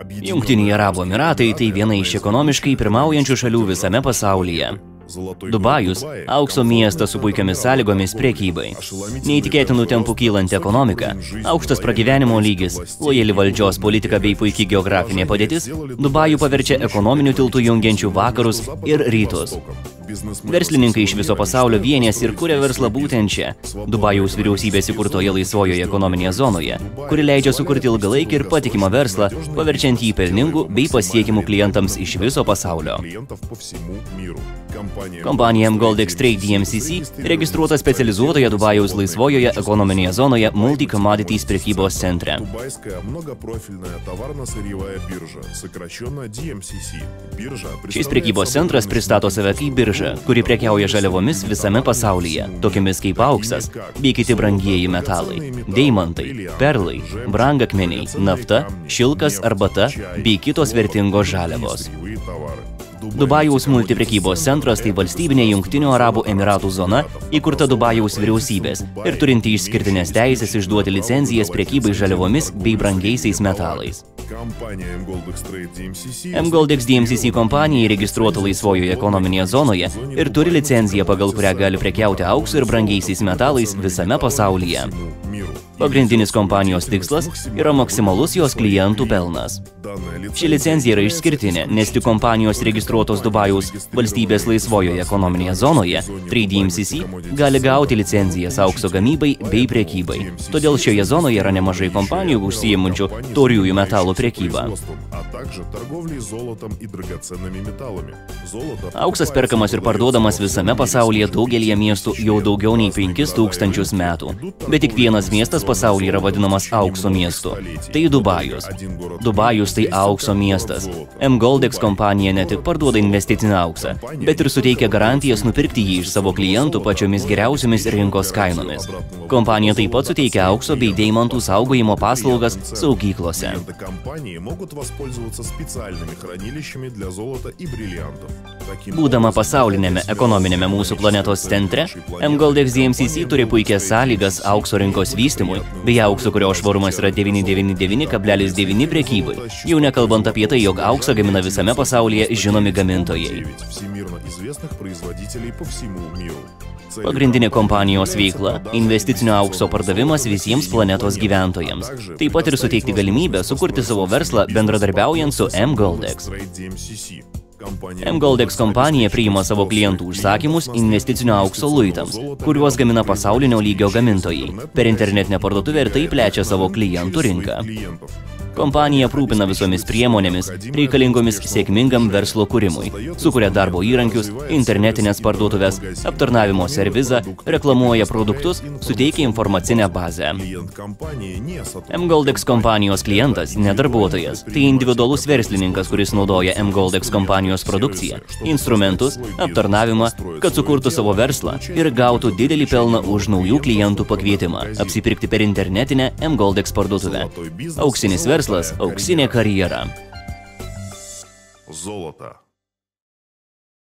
Jungtiniai Arabų Emiratai tai viena iš ekonomiškai pirmaujančių šalių visame pasaulyje. Dubajus – aukso miestas su puikiamis sąlygomis prekybai. Neįtikėtinų tempų kylanti ekonomika, aukštas pragyvenimo lygis, lojali valdžios politika bei puikiai geografinė padėtis Dubajų paverčia ekonominiu tiltu jungiančių vakarus ir rytus. Verslininkai iš viso pasaulio vienės ir kuria verslą būtent čia, Dubajaus vyriausybės įkurtoje laisvojoje ekonominėje zonoje, kuri leidžia sukurti ilgalaikį ir patikimą verslą, paverčiant jį pelningu bei pasiekiamų klientams iš viso pasaulio. Kompanija MGoldX Trade DMCC registruota specializuotoje Dubajaus laisvojoje ekonominėje zonoje Multi-Commodities prekybos centre. Šis prekybos centras pristato save kaip birža, kuri prekiauja žaliavomis visame pasaulyje, tokiamis kaip auksas bei kiti brangieji metalai, deimantai, perlai, brangakmeniai, nafta, šilkas, arbata bei kitos vertingos žaliavos. Dubajaus multiprekybos centras tai valstybinė Jungtinių Arabų Emiratų zona, įkurta Dubajaus vyriausybės ir turinti išskirtinės teisės išduoti licenzijas prekybai žaliavomis bei brangiaisiais metalais. MGoldX DMCC kompanija registruota laisvojoje ekonominėje zonoje ir turi licenciją, pagal kurią gali prekiauti auksu ir brangiaisiais metalais visame pasaulyje. Pagrindinis kompanijos tikslas yra maksimalus jos klientų pelnas. Ši licencija yra išskirtinė, nes tik kompanijos registruotos Dubajaus valstybės laisvojoje ekonominėje zonoje, Trade DMCC, gali gauti licencijas aukso gamybai bei prekybai. Todėl šioje zonoje yra nemažai kompanijų užsiimančių tauriųjų metalų prekybą. Auksas perkamas ir parduodamas visame pasaulyje daugelyje miestų jau daugiau nei 5000 metų. Bet tik vienas miestas pasaulyje yra vadinamas aukso miestu. Tai Dubajus. Dubajus tai aukso miestas. MGoldX kompanija ne tik parduoda investicinį auksą, bet ir suteikia garantijas nupirkti jį iš savo klientų pačiomis geriausiomis rinkos kainomis. Kompanija taip pat suteikia aukso bei deimantų saugojimo paslaugas saugyklose. Būdama pasaulinėme ekonominėme mūsų planetos centre, MGoldX DMCC turi puikias sąlygas aukso rinkos vystymui, bei aukso, kurio švarumas yra 999,9 prekybai, jau nekalbant apie tai, jog auksą gamina visame pasaulyje žinomi gamintojai. Pagrindinė kompanijos veikla – investicinio aukso pardavimas visiems planetos gyventojams. Taip pat ir suteikti galimybę sukurti savo verslą bendradarbiaujant su MGoldX. MGoldX kompanija priima savo klientų užsakymus investicinio aukso luitams, kuriuos gamina pasaulinio lygio gamintojai. Per internetinę parduotuvę ir taip plečia savo klientų rinką. Kompanija aprūpina visomis priemonėmis reikalingomis sėkmingam verslo kūrimui, sukuria darbo įrankius, internetinės parduotuvės, aptarnavimo servizą, reklamuoja produktus, suteikia informacinę bazę. MGoldX kompanijos klientas – ne darbuotojas, tai individualus verslininkas, kuris naudoja MGoldX kompanijos produkciją, instrumentus, aptarnavimą, kad sukurtų savo verslą ir gautų didelį pelną už naujų klientų pakvietimą, apsipirkti per internetinę MGoldX parduotuvę. Auksinis verslas – auksinė karjera. Золото.